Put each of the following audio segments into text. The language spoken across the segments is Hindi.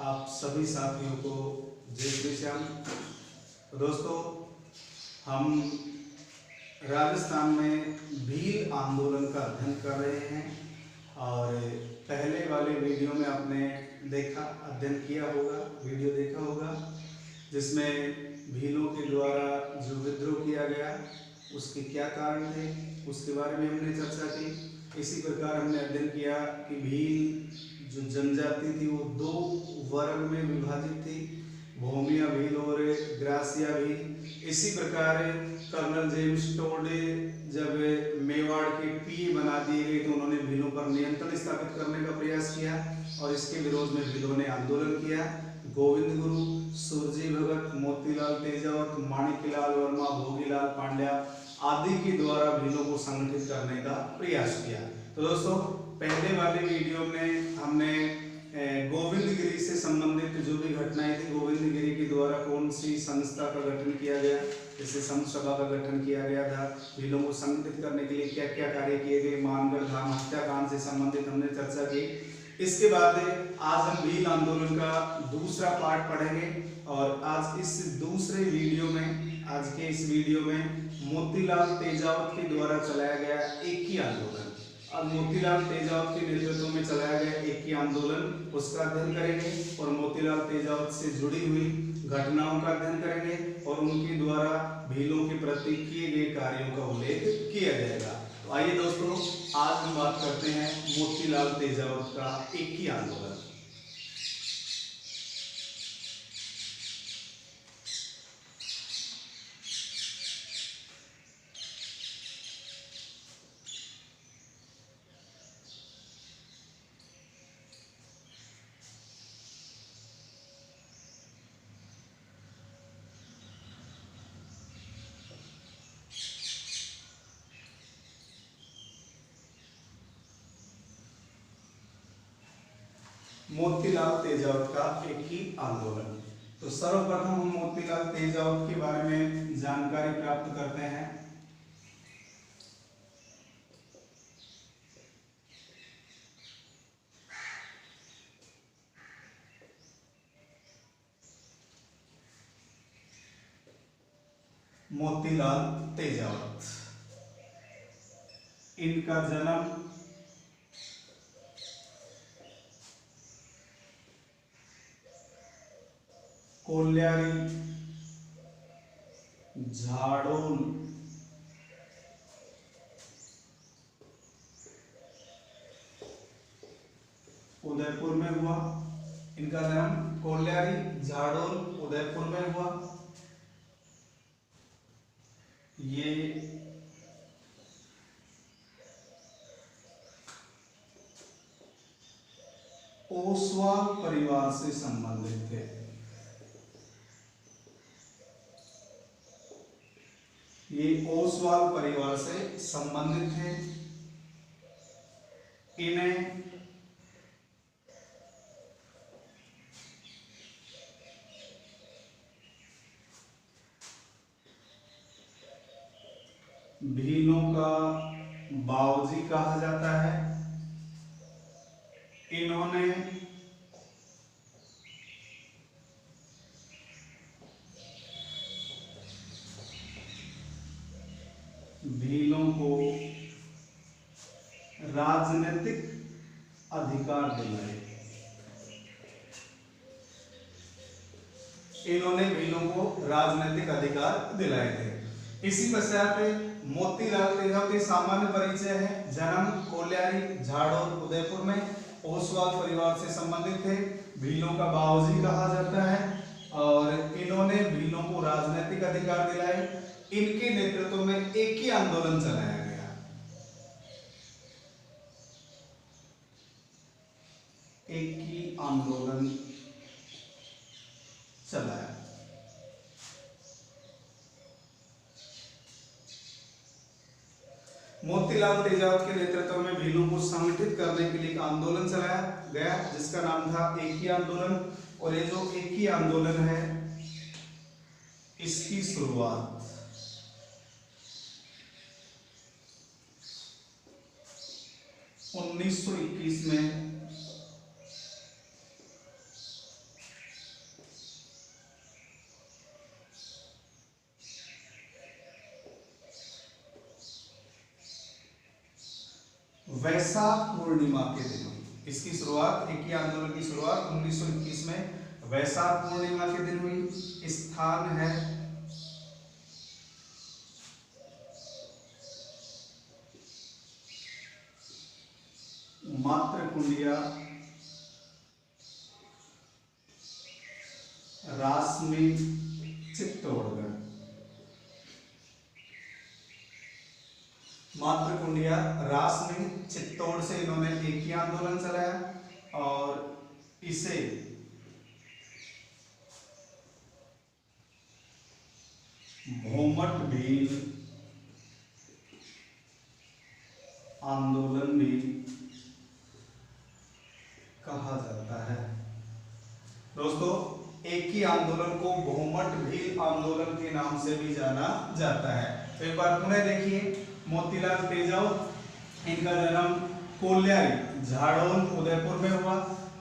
आप सभी साथियों को जय श्री श्याम। तो दोस्तों, हम राजस्थान में भील आंदोलन का अध्ययन कर रहे हैं और पहले वाले वीडियो में आपने अध्ययन किया होगा, वीडियो देखा होगा, जिसमें भीलों के द्वारा जो विद्रोह किया गया उसके क्या कारण थे उसके बारे में हमने चर्चा की। इसी प्रकार हमने अध्ययन किया कि भील जो जनजाति थी वो दो वर्ग में विभाजित थी, भूमिया भील और ग्रासिया भील। इसी प्रकार कर्नल जेम्स टोड जब मेवाड़ के पीए बना दिए गए तो उन्होंने भीलों पर नियंत्रण स्थापित करने का प्रयास किया और इसके विरोध में भीलों ने आंदोलन किया। गोविंद गुरु, सुरजी भगत, मोतीलाल तेजावत, माणिकलाल वर्मा, भोगीलाल पांड्या आदि के द्वारा भीलों को संगठित करने का प्रयास किया। तो दोस्तों, पहले वाले वीडियो में हमने गोविंदगिरी से संबंधित जो भी घटनाएं थी, गोविंदगिरी के द्वारा कौन सी संस्था का गठन किया गया, जैसे संत सभा का गठन किया गया था, भीलों को संगठित करने के लिए क्या क्या कार्य किए गए, मानगढ़ धाम हत्याकांड से संबंधित हमने चर्चा की। इसके बाद आज हम भील आंदोलन का दूसरा पार्ट पढ़ेंगे और आज इस दूसरे वीडियो में, आज के इस वीडियो में मोतीलाल तेजावत के द्वारा चलाया गया एक ही आंदोलन, अब मोतीलाल तेजावत के नेतृत्व में चलाया गया एक ही आंदोलन, उसका अध्ययन करेंगे और मोतीलाल तेजावत से जुड़ी हुई घटनाओं का अध्ययन करेंगे और उनके द्वारा भीलों के प्रति किए गए कार्यों का उल्लेख किया जाएगा। तो आइए दोस्तों, आज हम बात करते हैं मोतीलाल तेजावत का एक ही आंदोलन। मोतीलाल तेजावत का एक ही आंदोलन। तो सर्वप्रथम हम मोतीलाल तेजावत के बारे में जानकारी प्राप्त करते हैं। मोतीलाल तेजावत, इनका जन्म कोल्यारी झाड़ोल उदयपुर में हुआ। इनका जन्म कोल्यारी झाड़ोल उदयपुर में हुआ। ये ओसवाल परिवार से संबंधित थे। ये ओसवाल परिवार से संबंधित थे। इन्हें भीलों का बावजी कहा जाता है। इन्होंने भीलों को राजनीतिक अधिकार दिलाए। इन्होंने भीलों को राजनीतिक अधिकार दिलाए थे। इसी पश्चात मोतीलाल तेजावत सामान्य परिचय है। जन्म कोल्यारी झाड़ोल उदयपुर में, ओसवाल परिवार से संबंधित थे, भीलों का बावजी कहा जाता है और इन्होंने भीलों को राजनीतिक अधिकार दिलाए। इनके नेतृत्व में एक ही आंदोलन चलाया गया। एक ही आंदोलन चलाया। मोतीलाल तेजावत के नेतृत्व में भीलों को संगठित करने के लिए एक आंदोलन चलाया गया जिसका नाम था एक ही आंदोलन। और ये जो एक ही आंदोलन है, इसकी शुरुआत 1921 में वैशाख पूर्णिमा के दिन हुई। इसकी शुरुआत, एकी आंदोलन की शुरुआत 1921 में वैशाख पूर्णिमा के दिन हुई। स्थान है मातृकुंडिया, रासमी, चित्तौड़गढ़। मातृकुंडिया, रासमी, चित्तौड़ से इन्होंने एकी आंदोलन चलाया और इसे भोमट भील आंदोलन भी कहा जाता है। दोस्तों, एकी आंदोलन को भोमट भील आंदोलन के नाम से भी जाना जाता है। तो एक बार पुनः देखिए, मोतीलाल तेजाब, इनका जन्म कोल्यारी, झाड़ोल, उदयपुर में हुआ।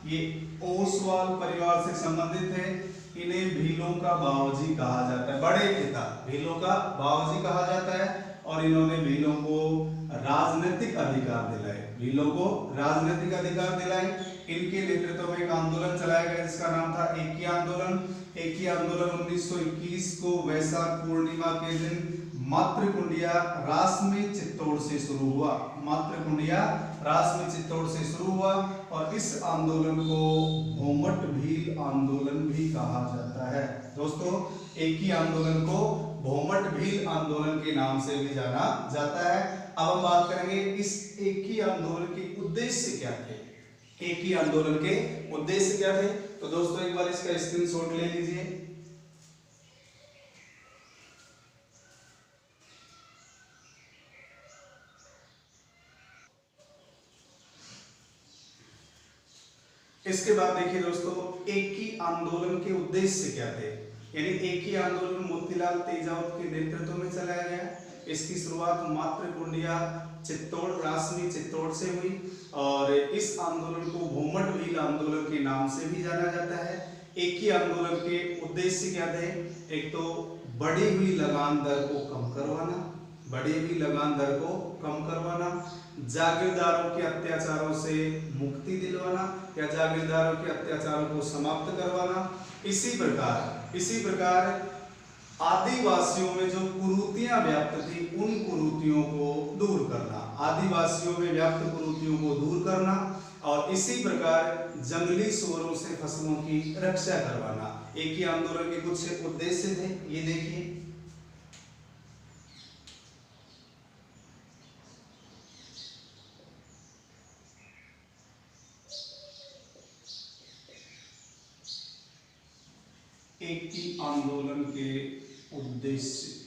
ये ओसवाल परिवार से संबंधित है। इन्हें भीलों का बावजी कहा जाता है, बड़े पिता भीलों का बावजी कहा जाता है। और इन्होंने भीलों को राजनीतिक अधिकार दिलाए, भीलों को राजनीतिक अधिकार दिलाए। इनके नेतृत्व में एक आंदोलन चलाया गया जिसका नाम था एकी आंदोलन। एकी आंदोलन 1921 को वैशाख पूर्णिमा के दिन मातृकुंडिया, रासमी, चित्तौड़ से शुरू हुआ। मातृकुंडिया, रासमी, चित्तौड़ से शुरू हुआ और इस आंदोलन को भोमट भील आंदोलन भी कहा जाता है। दोस्तों, एकी आंदोलन को भोमट भील आंदोलन के नाम से भी जाना जाता है। अब हम बात करेंगे इस एकी आंदोलन के उद्देश्य क्या थे। एकी आंदोलन के उद्देश्य क्या थे? तो दोस्तों, एक बार इसका स्क्रीनशॉट ले लीजिए। इसके बाद देखिए दोस्तों, एकी आंदोलन के उद्देश्य क्या थे। यानी एकी आंदोलन मोतीलाल तेजाब के नेतृत्व में चलाया गया। इसकी शुरुआत मातृकुंडिया, चित्तौड़, रासमी, चित्तौड़ से हुई और इस आंदोलन को भोमट भील आंदोलन के नाम से भी जाना जाता है। एकी आंदोलन के उद्देश्य क्या थे? एक तो बढ़ी हुई लगान दर को कम करवाना, बढ़ी हुई लगान दर को कम करवाना, जागीरदारों के अत्याचारों से मुक्ति दिलवाना या जागीरदारों के अत्याचारों को समाप्त करवाना। इसी प्रकार आदिवासियों में जो कुरीतियां व्याप्त थी उन कुरीतियों को दूर करना, आदिवासियों में व्याप्त कुरीतियों को दूर करना और इसी प्रकार जंगली सूअरों से फसलों की रक्षा करवाना। एकी आंदोलन के कुछ उद्देश्य थे, ये देखिए। एकी आंदोलन के उद्देश्य,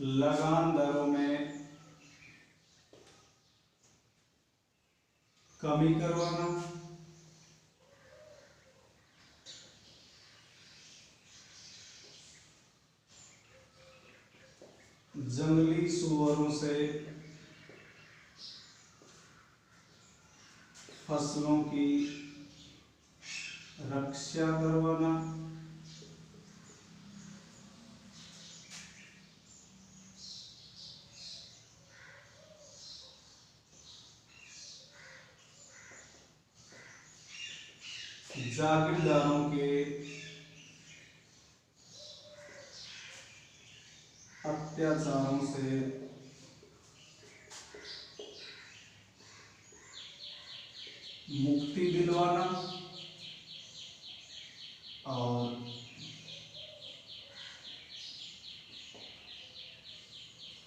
लगान दरों में कमी करवाना, जंगली सूअरों से फसलों की रक्षा करवाना, जागीरदारों के अत्याचारों से मुक्ति दिलवाना और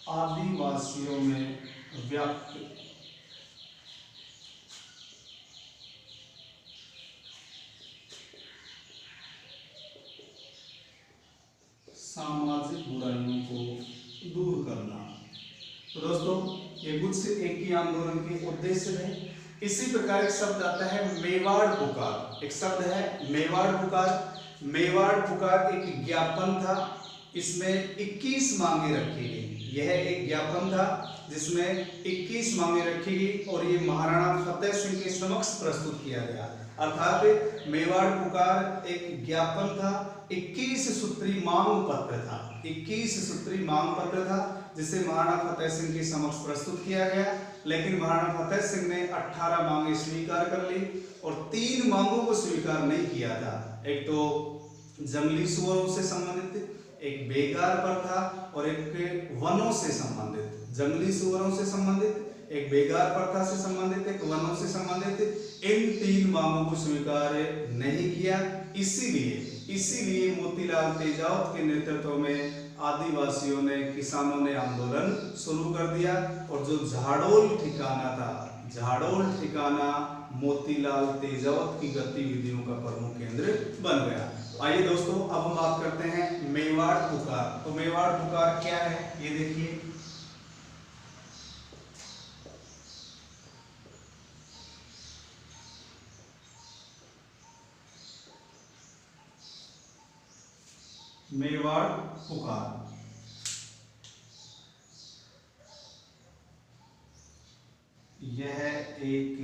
आदिवासियों में व्याप्त सामाजिक बुराइयों को दूर करना। तो दोस्तों, ये कुछ एकी आंदोलन के उद्देश्य थे। इसी प्रकार एक शब्द आता है मेवाड़ पुकार। एक शब्द है मेवाड़ पुकार। मेवाड़ पुकार एक ज्ञापन था। इसमें 21 मांगे रखी गई। यह एक ज्ञापन था जिसमें 21 मांगे रखी गई और ये महाराणा फतेह सिंह के समक्ष प्रस्तुत किया गया। अर्थात मेवाड़ पुकार एक ज्ञापन था, 21 सूत्री मांग पत्र था, 21 सूत्री मांग पत्र था जिसे महाराणा फतेह सिंह के समक्ष प्रस्तुत किया गया। लेकिन महाराणा फतेह सिंह ने 18 मांगे स्वीकार कर ली और 3 मांगों को स्वीकार नहीं किया था। एक तो जंगली सुअरों से संबंधित, एक बेगार पर था और एक वनों से संबंधित। जंगली सुअरों से संबंधित, एक बेगार प्रथा से संबंधित, एक वनों से संबंधित, इन 3 मांगों को स्वीकार नहीं किया। इसीलिए मोतीलाल तेजावत के नेतृत्व में आदिवासियों ने, किसानों ने आंदोलन शुरू कर दिया और जो झाड़ोल ठिकाना था, झाड़ोल ठिकाना मोतीलाल तेजावत की गतिविधियों का प्रमुख केंद्र बन गया। आइए दोस्तों, अब हम बात करते हैं मेवाड़ पुकार। तो मेवाड़ पुकार क्या है ये देखिए। मेवाड़ पुकार यह एक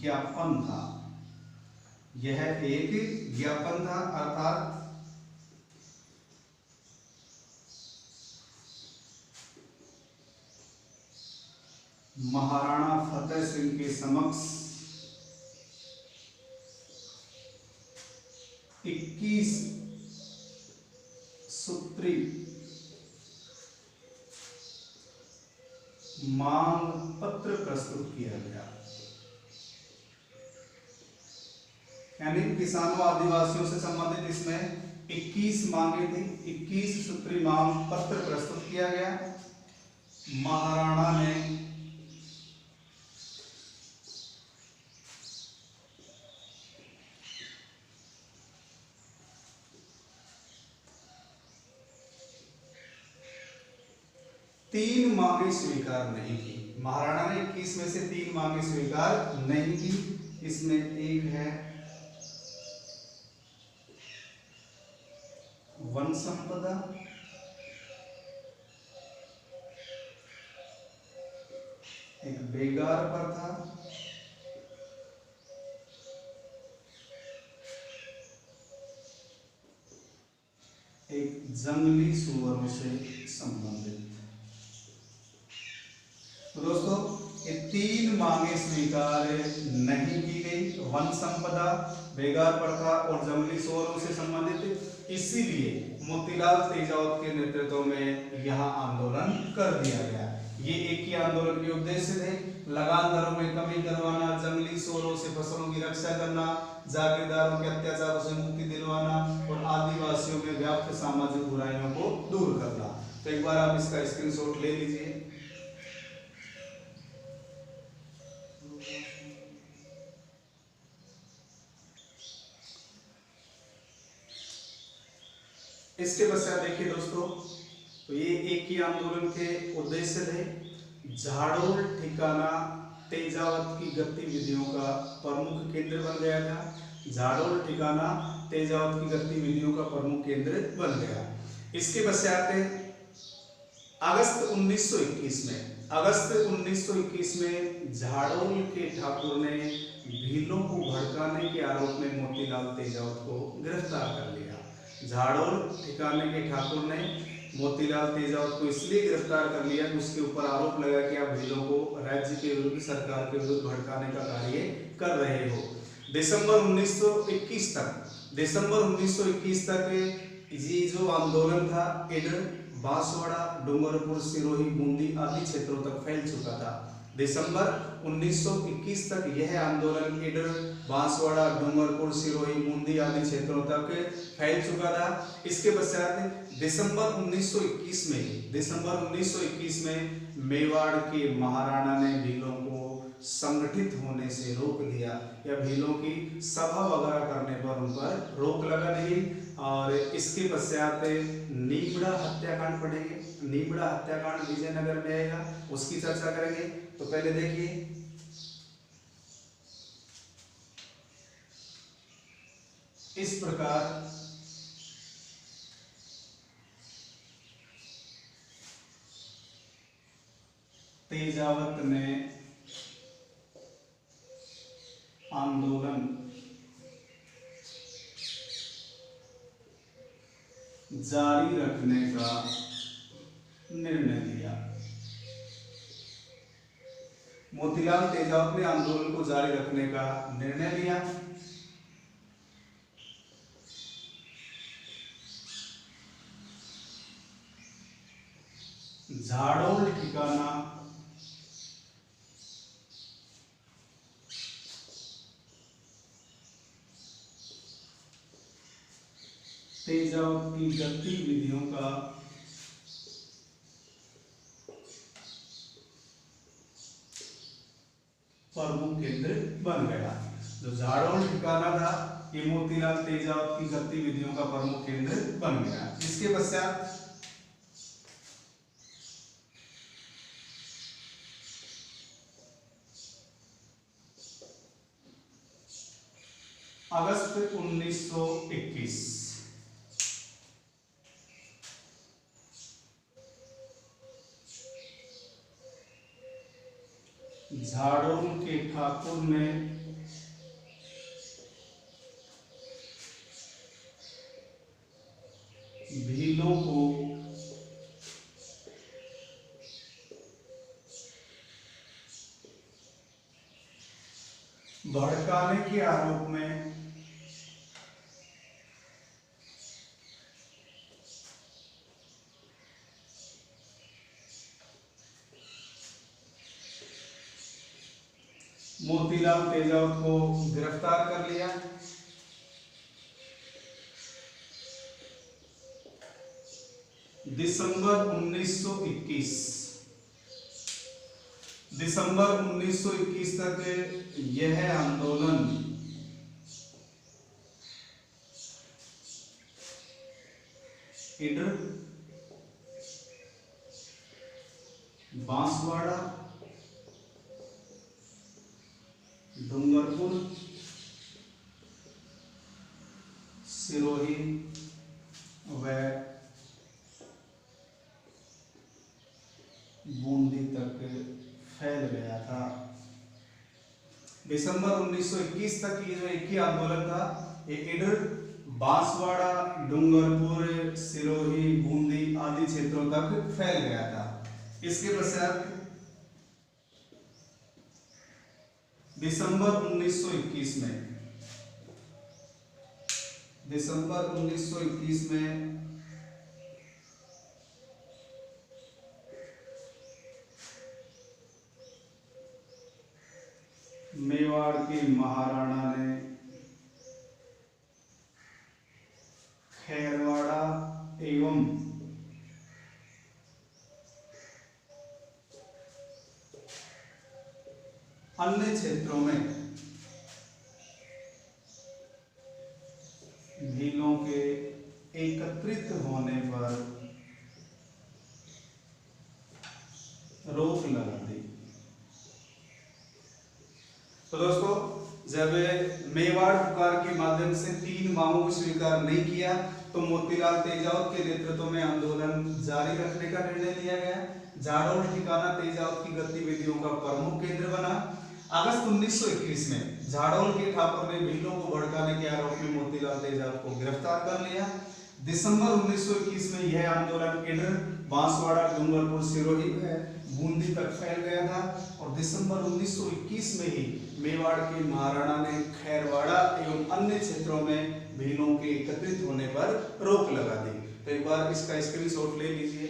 ज्ञापन था, यह एक ज्ञापन था। अर्थात महाराणा फतेह सिंह के समक्ष 21 सूत्री मांग पत्र प्रस्तुत किया गया। यानी किसानों आदिवासियों से संबंधित इसमें 21 मांगे थी, 21 सूत्री मांग पत्र प्रस्तुत किया गया। महाराणा ने तीन मांगे स्वीकार नहीं की। महाराणा ने 21 में से 3 मांगे स्वीकार नहीं की। इसमें एक है वन संपदा, एक बेगार प्रथा, एक जंगली सुअरों से संबंधित। तो दोस्तों, ये 3 मांगे स्वीकार नहीं की गई, वन संपदा, बेगार प्रथा और जंगली सुअरों से संबंधित। इसीलिए मोतीलाल तेजावत के नेतृत्व में यह आंदोलन कर दिया गया। ये एक ही आंदोलन के उद्देश्य थे, लगान दरों में कमी करवाना, जंगली सुअरों से फसलों की रक्षा करना, जागीरदारों के अत्याचारों से मुक्ति दिलवाना और आदिवासियों में व्याप्त सामाजिक बुराइयों को दूर करना। तो एक बार आप इसका स्क्रीनशॉट ले लीजिए। इसके पश्चात देखिए दोस्तों, तो ये एक ही आंदोलन के उद्देश्य थे। झाड़ोल ठिकाना तेजावत की गतिविधियों का प्रमुख केंद्र बन गया था। झाड़ोल ठिकाना तेजावत की गतिविधियों का प्रमुख केंद्र बन गया। इसके पश्चात अगस्त 1921 में झाड़ोल के ठाकुर ने भीलों को भड़काने के आरोप में मोतीलाल तेजावत को गिरफ्तार कर लिया। झाड़ोल ठिकाने के ठाकुर ने मोतीलाल तेजावत को इसलिए गिरफ्तार कर लिया कि उसके ऊपर आरोप लगा कि आप भीलों को राज्य के विरुद्ध, सरकार के विरुद्ध भड़काने का कार्य कर रहे हो। दिसंबर 1921 तक ये जो आंदोलन था इधर बांसवाड़ा, डूंगरपुर, सिरोही, बूंदी आदि क्षेत्रों तक फैल चुका था। दिसंबर 1921 तक यह आंदोलन इधर बांसवाड़ा, डूंगरपुर, सिरोही, बूंदी आदि क्षेत्रों तक फैल चुका था। इसके पश्चात दिसंबर 1921 में मेवाड़ के महाराणा ने भीलों को संगठित होने से रोक दिया, या भीलों की सभा वगैरह करने पर उन पर रोक लगा दी। और इसके पश्चात नीमड़ा हत्याकांड पढ़ेंगे। नीमड़ा हत्याकांड विजयनगर में आएगा, उसकी चर्चा करेंगे। तो पहले देखिए, इस प्रकार तेजावत ने आंदोलन जारी रखने का निर्णय लिया। मोतीलाल तेजावत ने आंदोलन को जारी रखने का निर्णय लिया। झाड़ोल ठिकाना तेजावत की गतिविधियों का प्रमुख केंद्र बन गया। जो झाड़ोल ठिकाना था ये मोतीलाल तेजावत की गतिविधियों का प्रमुख केंद्र बन गया। इसके पश्चात अगस्त 1921 झाड़ोल के ठाकुर ने भीलों को भड़काने के आरोप में मोतीलाल तेजावत को गिरफ्तार कर लिया। दिसंबर 1921 तक यह आंदोलन इडर, बांसवाड़ा, डूंगरपुर, सिरोही व बूंदी तक फैल गया था। दिसंबर 1921 तक ये जो एक ही आंदोलन था ये इडर, बांसवाड़ा, डूंगरपुर, सिरोही, बूंदी आदि क्षेत्रों तक फैल गया था। इसके पश्चात दिसंबर 1921 में मेवाड़ के महाराणा ने खैरवाड़ा एवं अन्य क्षेत्रों में भीलों के एकत्रित होने पर रोक लगा दी। तो दोस्तों, जब मेवाड़ पुकार के माध्यम से 3 मांगों को स्वीकार नहीं किया तो मोतीलाल तेजावत के नेतृत्व में आंदोलन जारी रखने का निर्णय लिया गया। झाड़ोल ठिकाना तेजावत की गतिविधियों का प्रमुख केंद्र बना। अगस्त 1921 में झाड़ोल के ठाकुर ने भीलों को भड़काने के आरोप में मोतीलाल तेजावत को गिरफ्तार कर लिया। दिसंबर 1921 में यह आंदोलन इडर, बांसवाड़ा, डूंगरपुर, सिरोही बूंदी तक फैल गया था और दिसंबर 1921 में ही मेवाड़ के महाराणा ने खैरवाड़ा एवं अन्य क्षेत्रों में भीलों के एकत्रित होने पर रोक लगा दी। तो एक बार इसका स्क्रीनशॉट ले लीजिए।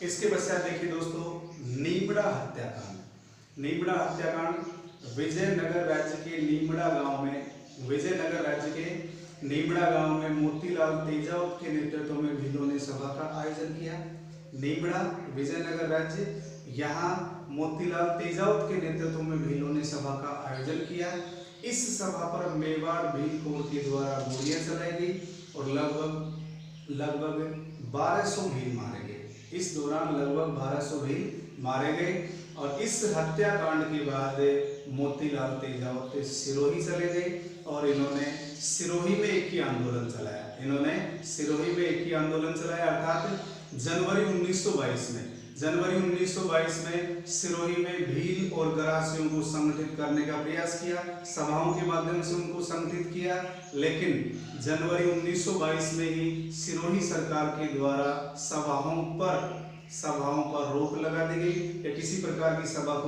इसके पश्चात देखिए दोस्तों, नीमड़ा हत्याकांड। नीमड़ा हत्याकांड विजयनगर राज्य के नीमड़ा गांव में मोतीलाल तेजावत के नेतृत्व में भीलों ने सभा का आयोजन किया। नीमड़ा, विजयनगर राज्य, यहाँ मोतीलाल तेजावत के नेतृत्व में भीलों ने सभा का आयोजन किया। इस सभा पर मेवाड़ भील कोर के द्वारा गोलियां चलाई गई और लगभग 1200 भील मारे गए। इस दौरान लगभग 1200 भील मारे गए और इस हत्याकांड के बाद मोतीलाल तेजावत सिरोही चले गए और इन्होंने सिरोही में एक ही आंदोलन चलाया। इन्होंने सिरोही में एक ही आंदोलन चलाया, अर्थात जनवरी 1922 में। जनवरी 1922 में सिरोही में भील और गरासियों को संगठित करने का प्रयास किया, सभाओं के माध्यम से उनको संगठित किया, लेकिन जनवरी 1922 में ही सिरोही सरकार के द्वारा सभाओं पर रोक लगा दी गई या किसी प्रकार की सभाओं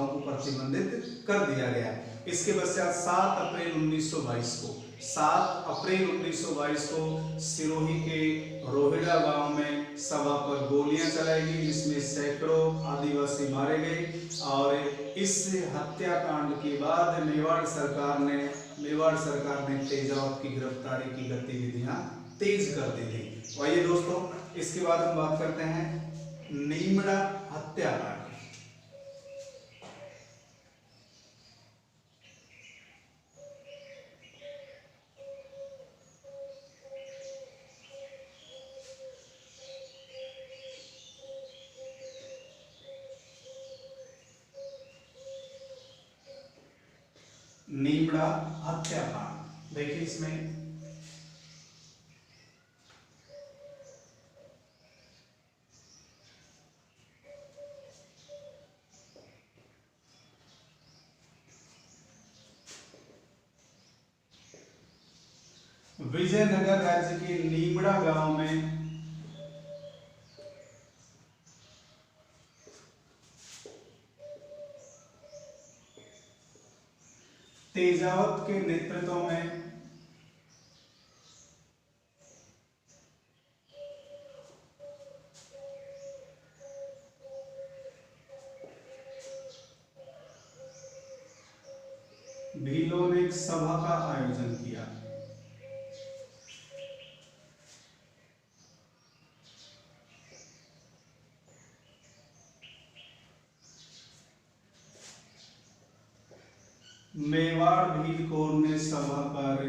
को प्रतिबंधित कर दिया गया। इसके पश्चात 7 अप्रैल 1922 को सिरोही के रोहिड़ा गांव में सभा पर गोलियां चलाई गई, जिसमें सैकड़ों आदिवासी मारे गए। और इस हत्याकांड के बाद मेवाड़ सरकार ने तेजावत की गिरफ्तारी की गतिविधियां तेज कर दी थी। आइए दोस्तों, इसके बाद हम बात करते हैं नीमड़ा हत्याकांड। नीमड़ा हत्याकांड देखिए, इसमें विजयनगर राज्य के नीमड़ा गांव में तेजावत के नेतृत्व में भीलों ने एक सभा का आयोजन किया। मेवाड़ भील कोर ने सभा पर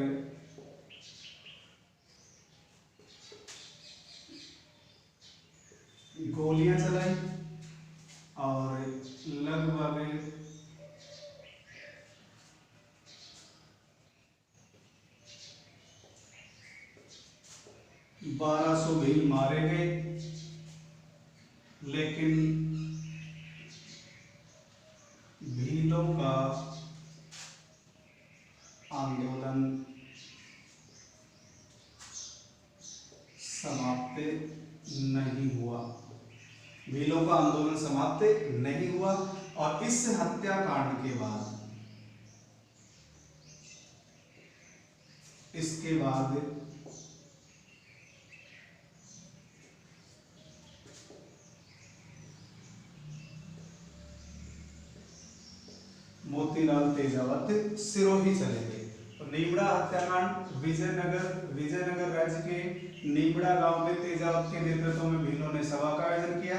गोलियां चलाई और लगभग 1200 भील मारे गए, लेकिन भीलों का आंदोलन समाप्त नहीं हुआ। और इस हत्याकांड के बाद मोतीलाल तेजावत सिरोही चले गए। तो नीमड़ा हत्याकांड विजयनगर राज्य के नीमड़ा गांव में तेजावत के नेतृत्व में भीलों ने सभा का आयोजन किया।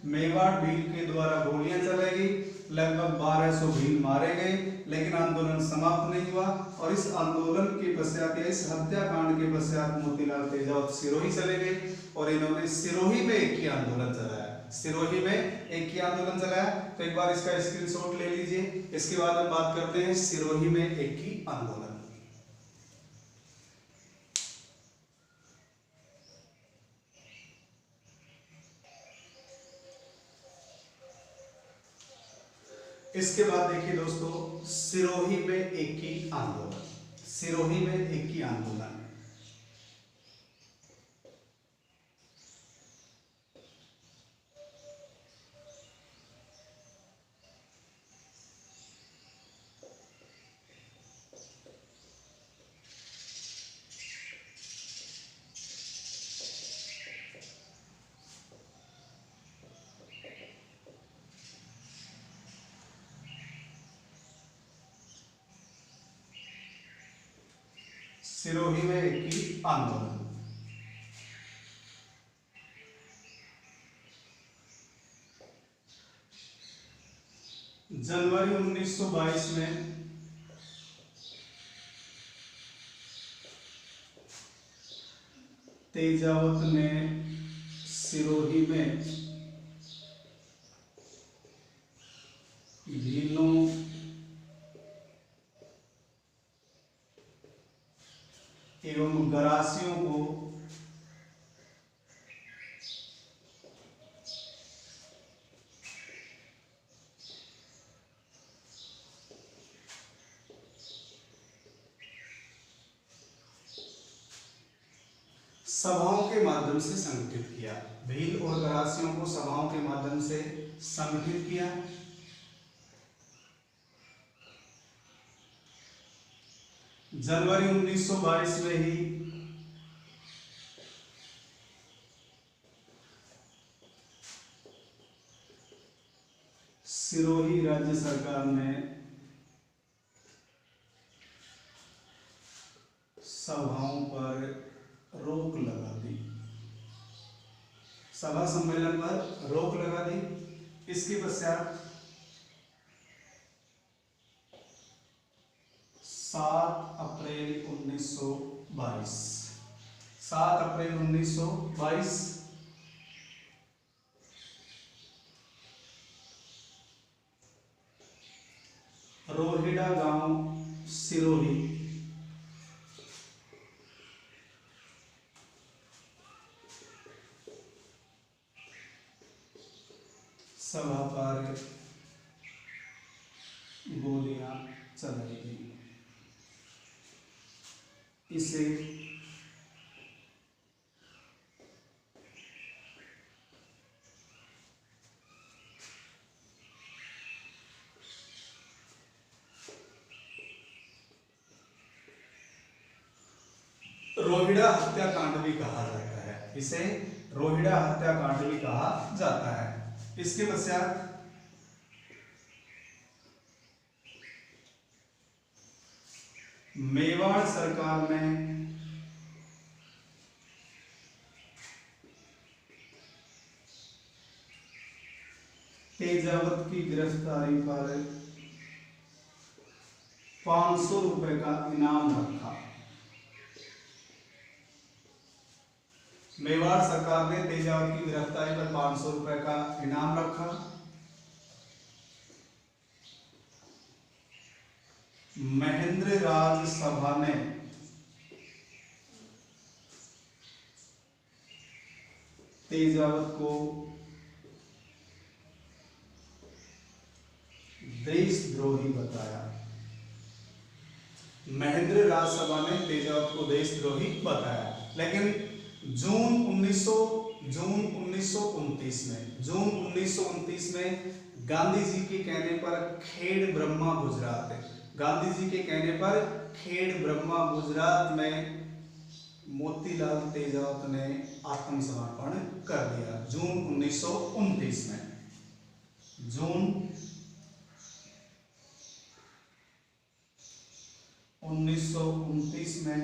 मेवाड़ भील के द्वारा गोलियां चलाई गई, लगभग 1200 भील मारे गए, लेकिन आंदोलन समाप्त नहीं हुआ। और इस आंदोलन के पश्चात या इस हत्याकांड के पश्चात मोतीलाल तेजावत सिरोही चले गए और इन्होंने सिरोही में एक ही आंदोलन चलाया। तो एक बार इसका स्क्रीनशॉट ले लीजिए। इसके बाद हम बात करते हैं सिरोही में एक ही आंदोलन। इसके बाद देखिए दोस्तों, सिरोही में एक ही आंदोलन। सिरोही में एक ही आंदोलन। जनवरी 1922 में तेजावत ने सिरोही में भीलों एवं गरासियों को सभाओं के माध्यम से संगठित किया। भील और गरासियों को सभाओं के माध्यम से संगठित किया। जनवरी 1922 में ही सिरोही राज्य सरकार ने सभाओं पर रोक लगा दी, सभा सम्मेलन पर रोक लगा दी। इसके पश्चात 7 अप्रैल 1922 रोहिड़ा गांव सिरोही सभा पर गोलियां चलाई गई। इसे रोहिड़ा हत्याकांड भी कहा जाता है। इसे रोहिड़ा हत्याकांड भी कहा जाता है। इसके पश्चात मेवाड़ सरकार ने तेजावत की गिरफ्तारी पर 500 रुपए का इनाम रखा। मेवाड़ सरकार ने तेजावत की गिरफ्तारी पर 500 रुपए का इनाम रखा। महेंद्र राज सभा ने तेजावत को देशद्रोही बताया। महेंद्र राज सभा ने तेजावत को देशद्रोही बताया। लेकिन जून 1929 में गांधी जी के कहने पर खेड़ ब्रह्मा गुजरात में मोतीलाल तेजावत ने आत्मसमर्पण कर दिया। जून 1929 में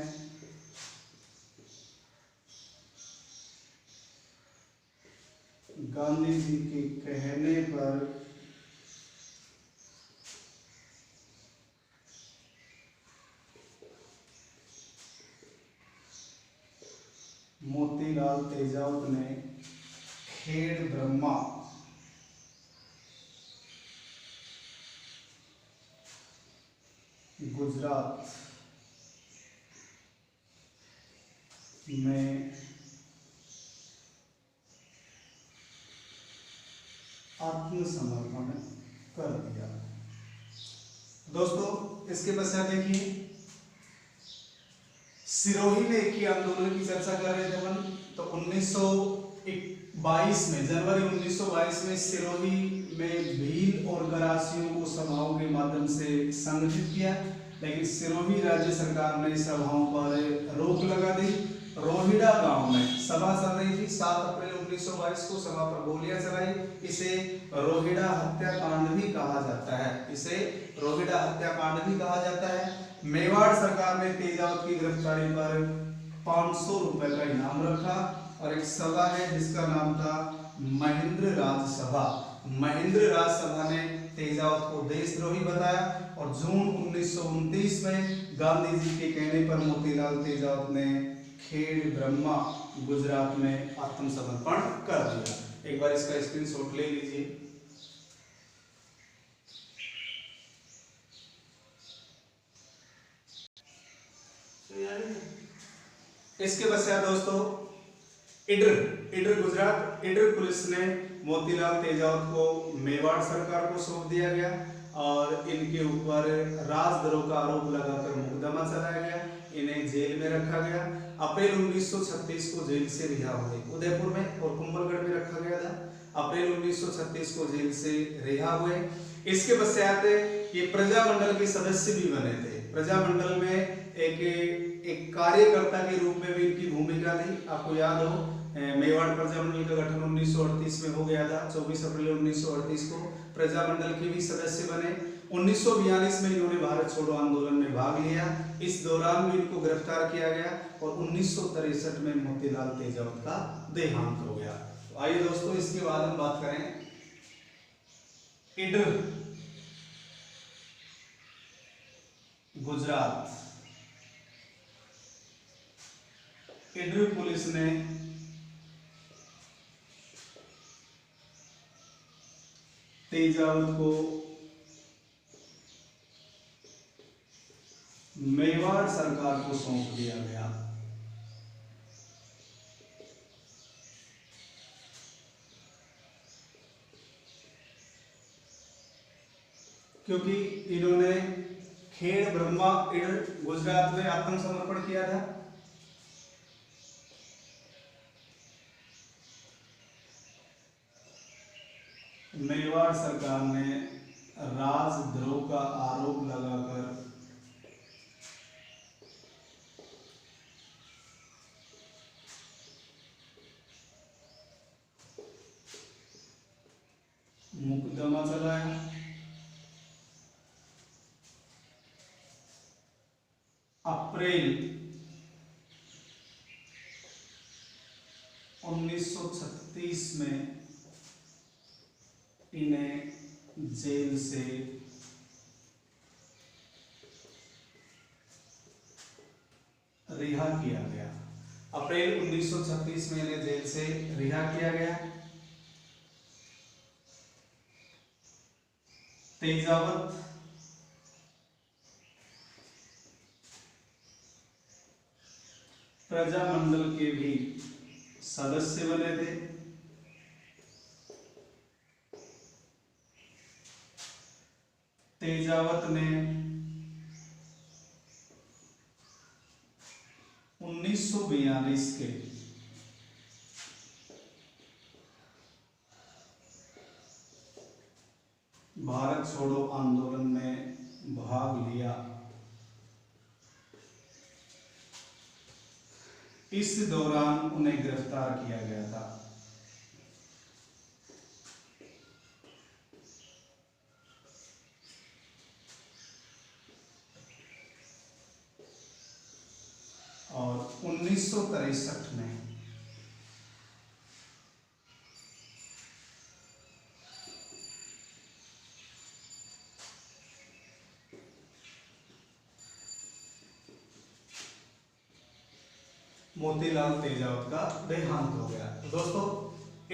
गांधी जी के कहने पर मोतीलाल तेजावत ने खेड़ ब्रह्मा गुजरात में आत्मसमर्पण कर दिया। दोस्तों, इसके पश्चात देखिए सिरोही में एक ही आंदोलन की चर्चा कर रहे थे अपन। तो 1922 में जनवरी 1922 में सिरोही में भील और गरासियों को सभाओं के माध्यम से संगठित किया। लेकिन सिरोही राज्य सरकार ने सभाओं पर रोक लगा दी। रोहिड़ा गांव में सभा चल रही थी। 7 अप्रैल 1922 को सभा पर गोलियां चलाई। इसे रोहिड़ा हत्याकांड भी कहा जाता है। मेवाड़ सरकार ने तेजावत की गिरफ्तारी पर 500 रुपए का इनाम रखा। और एक सभा है जिसका नाम था महेंद्र राज सभा ने तेजावत को देशद्रोही बताया। और जून 1929 में गांधी जी के कहने पर मोतीलाल तेजावत ने खेड़ ब्रह्मा गुजरात में आत्मसमर्पण कर दिया। एक बार इसका स्क्रीनशॉट ले लीजिए। इसके पश्चात दोस्तों ईडर गुजरात ईडर पुलिस ने मोतीलाल तेजावत को मेवाड़ सरकार को सौंप दिया गया और इनके ऊपर राजद्रोह का आरोप लगाकर मुकदमा चलाया गया, इन्हें जेल में रखा गया। अप्रैल 1936 को जेल से रिहा हुए, उदयपुर में और कुंभलगढ़ में रखा गया था। अप्रैल 1936 को जेल से रिहा हुए। इसके पश्चात ये प्रजामंडल के सदस्य भी बने थे। प्रजामंडल में एक कार्यकर्ता के रूप में भी इनकी भूमिका थी। आपको याद हो मेवाड़ प्रजामंडल का गठन 1938 में हो गया था। 24 अप्रैल 1938 को प्रजामंडल के भी सदस्य बने। 1942 में इन्होंने भारत छोड़ो आंदोलन में भाग लिया। इस दौरान भी इनको गिरफ्तार किया गया और 1963 में मोतीलाल तेजावत का देहांत हो गया। तो आइए दोस्तों इसके बाद हम बात करें ईडर गुजरात। ईडर पुलिस ने तेजावत को मेवाड़ सरकार को सौंप दिया गया। क्योंकि इन्होंने खेड़ ब्रह्मा ईडर गुजरात में आत्मसमर्पण किया था। मेवाड़ सरकार ने राजद्रोह का आरोप लगाकर मुकदमा चलाया। अप्रैल 1936 में इन्हें जेल से रिहा किया गया। अप्रैल 1936 में इन्हें जेल से रिहा किया गया। तेजावत प्रजामंडल के भी सदस्य बने थे। तेजावत ने 1942 के भारत छोड़ो आंदोलन में भाग लिया। इस दौरान उन्हें गिरफ्तार किया गया था। और 1963 में मोतीलाल तेजावत का देहांत हो गया। तो दोस्तों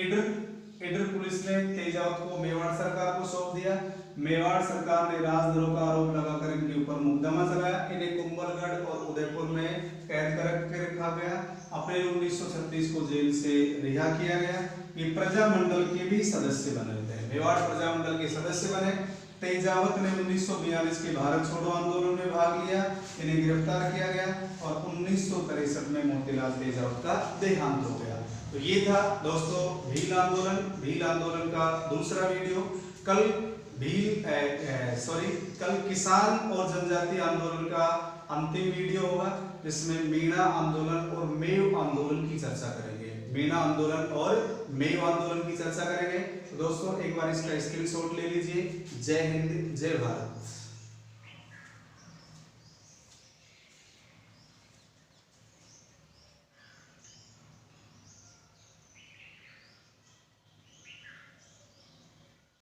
ईडर पुलिस ने तेजावत को मेवाड़ सरकार को सौंप दिया। मेवाड़ सरकार ने राजद्रोह का आरोप लगाकर इनके ऊपर मुकदमा चलाया। इन्हें कुंभलगढ़ और उदयपुर में कैद कर रखा गया। अप्रैल 1936 को जेल से रिहा किया गया। ये प्रजामंडल के भी सदस्य बने थे। मेवाड़ प्रजामंडल के सदस्य बने। तेजावत ने 1942 के भारत छोड़ो आंदोलन में भाग लिया। इन्हें गिरफ्तार किया गया और 1963 में मोतीलाल तेजावत का देहांत हो गया। तो ये था दोस्तों भील आंदोलन का दूसरा वीडियो। कल कल किसान और जनजातीय आंदोलन का अंतिम वीडियो होगा, जिसमें मीणा आंदोलन और मेव आंदोलन की चर्चा करेंगे। मीणा आंदोलन और मेव आंदोलन की चर्चा करेंगे। तो दोस्तों एक बार इसका स्क्रीनशॉट ले लीजिए। जय हिंद, जय भारत।